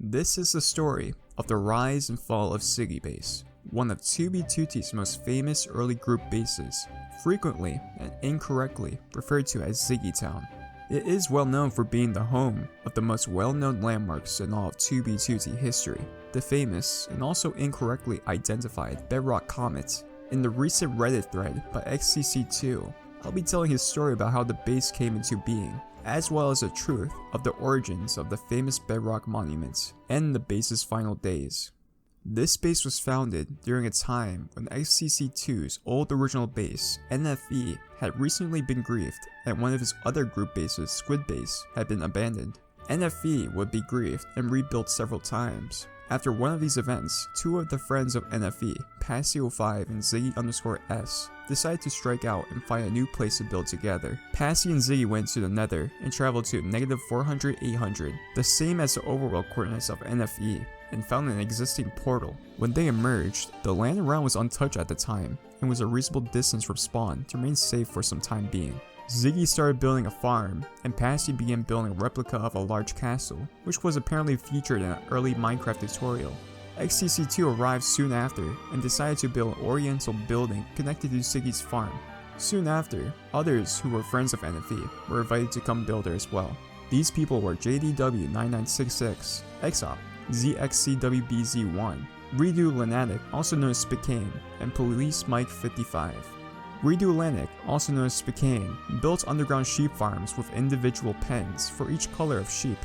This is the story of the rise and fall of Ziggy Base, one of 2B2T's most famous early group bases, frequently and incorrectly referred to as Ziggy Town. It is well known for being the home of the most well-known landmarks in all of 2B2T history, the famous and also incorrectly identified Bedrock Comet. In the recent Reddit thread by XCC2, I'll be telling his story about how the base came into being, as well as the truth of the origins of the famous Bedrock monuments and the base's final days. This base was founded during a time when XCC2's old original base, NFE, had recently been griefed and one of his other group bases, Squid Base, had been abandoned. NFE would be griefed and rebuilt several times. After one of these events, two of the friends of NFE, Passy05 and Ziggy_S, decided to strike out and find a new place to build together. Passy and Ziggy went to the Nether and traveled to -400, 800, the same as the overworld coordinates of NFE, and found an existing portal. When they emerged, the land around was untouched at the time, and was a reasonable distance from spawn to remain safe for some time being. Ziggy started building a farm, and Passy began building a replica of a large castle, which was apparently featured in an early Minecraft tutorial. XCC2 arrived soon after, and decided to build an oriental building connected to Ziggy's farm. Soon after, others who were friends of NFE were invited to come build there as well. These people were JDW9966, Exop, ZXCWBZ1, Redo Lunatic, also known as Spicane, and Police Mike 55. Redo Lunatic, also known as Spicane, built underground sheep farms with individual pens for each color of sheep.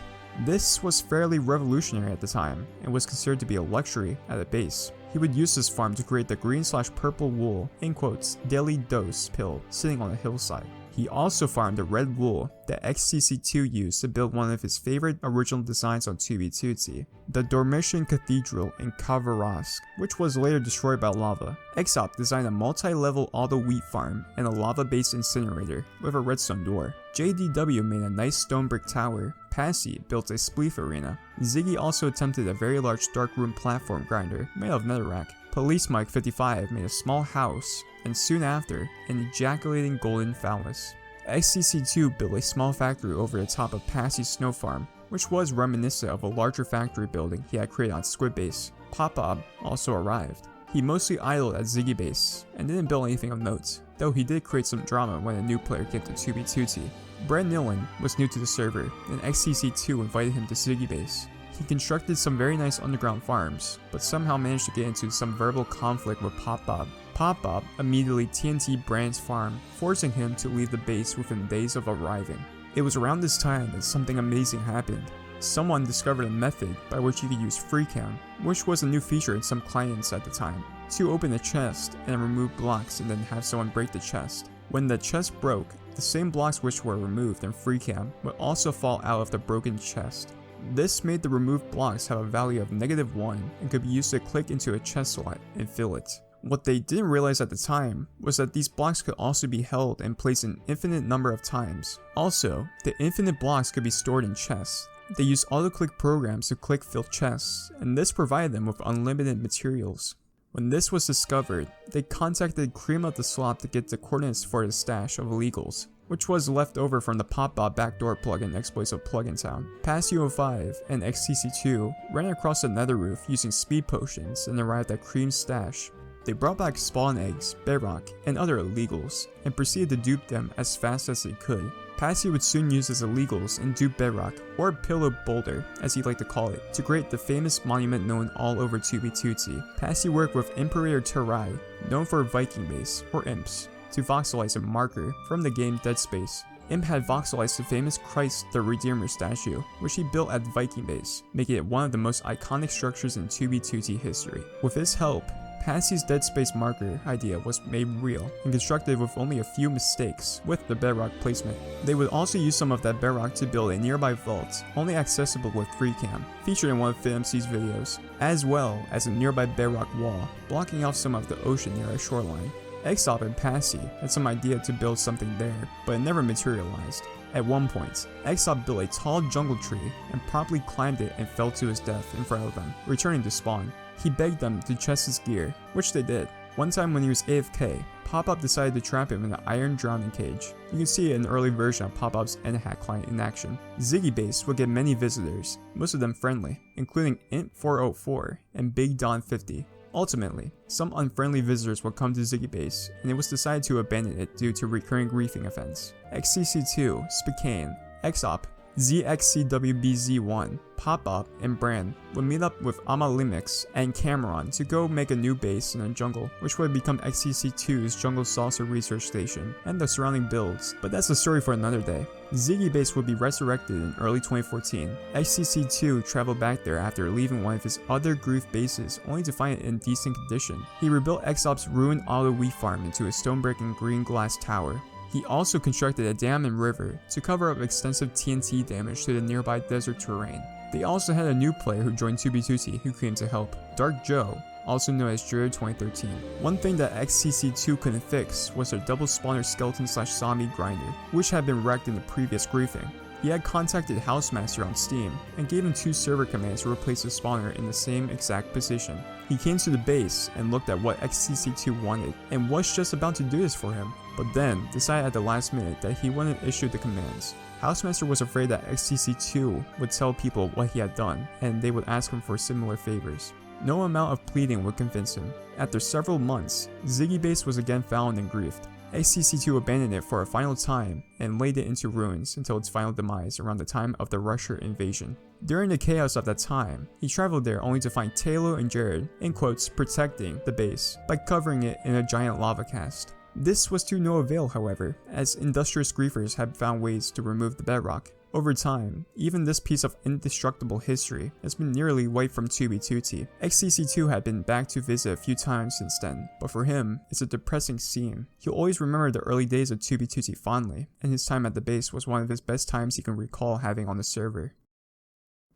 This was fairly revolutionary at the time, and was considered to be a luxury at a base. He would use this farm to create the green/purple wool, in quotes, daily dose pill sitting on a hillside. He also farmed the red wool that XCC2 used to build one of his favorite original designs on 2B2T, the Dormition Cathedral in Kavarask, which was later destroyed by lava. Exop designed a multi-level auto wheat farm and a lava-based incinerator with a redstone door. JDW made a nice stone brick tower. Passy built a spleef arena. Ziggy also attempted a very large dark room platform grinder made of netherrack. Police Mike 55 made a small house, and soon after, an ejaculating golden phallus. XCC2 built a small factory over the top of Passy's snow farm, which was reminiscent of a larger factory building he had created on Squid Base. Pop-Bob also arrived. He mostly idled at Ziggy Base, and didn't build anything of note, though he did create some drama when a new player came to 2B2T. Brad Nillen was new to the server, and XCC2 invited him to Ziggy Base. He constructed some very nice underground farms, but somehow managed to get into some verbal conflict with Pop-Bob. Pop-Bob immediately TNT Brand's farm, forcing him to leave the base within days of arriving. It was around this time that something amazing happened. Someone discovered a method by which you could use FreeCam, which was a new feature in some clients at the time, to open a chest and remove blocks and then have someone break the chest. When the chest broke, the same blocks which were removed in FreeCam would also fall out of the broken chest. This made the removed blocks have a value of -1 and could be used to click into a chest slot and fill it. What they didn't realize at the time was that these blocks could also be held and placed an infinite number of times. Also, the infinite blocks could be stored in chests. They used auto-click programs to click fill chests, and this provided them with unlimited materials. When this was discovered, they contacted Cream of the Slop to get the coordinates for the stash of illegals, which was left over from the Pop-Bob backdoor plugin exploits of Plugin Town. Passy05 and XCC2 ran across the nether roof using speed potions and arrived at Cream's stash. They brought back spawn eggs, bedrock, and other illegals, and proceeded to dupe them as fast as they could. Passy would soon use his illegals and dupe bedrock, or pillow boulder as he liked to call it, to create the famous monument known all over 2B2T. Passy worked with Imperator Terai, known for Viking Base, or Imps, to voxelize a marker from the game Dead Space. Imp had voxelized the famous Christ the Redeemer statue, which he built at Viking Base, making it one of the most iconic structures in 2B2T history. With his help, Passy's Dead Space marker idea was made real and constructed with only a few mistakes with the bedrock placement. They would also use some of that bedrock to build a nearby vault, only accessible with FreeCam, featured in one of FitMC's videos, as well as a nearby bedrock wall, blocking off some of the ocean near a shoreline. Exop and Passy had some idea to build something there, but it never materialized. At one point, Exop built a tall jungle tree and promptly climbed it and fell to his death in front of them, returning to spawn. He begged them to chest his gear, which they did. One time when he was AFK, Pop-Up decided to trap him in an iron drowning cage. You can see an early version of Pop-Up's N-Hack client in action. Ziggy Base would get many visitors, most of them friendly, including Int404 and Big Don 50. Ultimately, some unfriendly visitors would come to Ziggy Base, and it was decided to abandon it due to recurring griefing events. XCC2, Spicane, XOP, ZXCWBZ1, Pop-Up, and Bran would meet up with Amalimix and Cameron to go make a new base in a jungle, which would become XCC2's Jungle Salsa Research Station and the surrounding builds, but that's a story for another day. Ziggy Base would be resurrected in early 2014. XCC2 traveled back there after leaving one of his other grief bases only to find it in decent condition. He rebuilt XOP's ruined auto wheat farm into a stone brick and green glass tower. He also constructed a dam and river to cover up extensive TNT damage to the nearby desert terrain. They also had a new player who joined 2B2T who came to help, Dark Joe, also known as Drew 2013. One thing that XCC2 couldn't fix was their double spawner skeleton/zombie grinder, which had been wrecked in the previous griefing. He had contacted Housemaster on Steam and gave him 2 server commands to replace the spawner in the same exact position. He came to the base and looked at what XCC2 wanted and was just about to do this for him, but then decided at the last minute that he wouldn't issue the commands. Housemaster was afraid that XCC2 would tell people what he had done and they would ask him for similar favors. No amount of pleading would convince him. After several months, Ziggy Base was again found and griefed. XCC2 abandoned it for a final time and laid it into ruins until its final demise around the time of the Russia invasion. During the chaos of that time, he traveled there only to find Taylor and Jared, in quotes, protecting the base by covering it in a giant lava cast. This was to no avail, however, as industrious griefers had found ways to remove the bedrock. Over time, even this piece of indestructible history has been nearly wiped from 2B2T. XCC2 had been back to visit a few times since then, but for him, it's a depressing scene. He'll always remember the early days of 2B2T fondly, and his time at the base was one of his best times he can recall having on the server.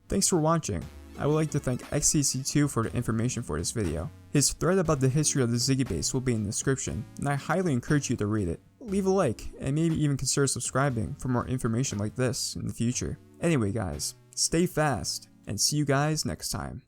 Thanks for watching. I would like to thank XCC2 for the information for this video. His thread about the history of the Ziggy Base will be in the description, and I highly encourage you to read it. Leave a like, and maybe even consider subscribing for more information like this in the future. Anyway guys, stay fast, and see you guys next time.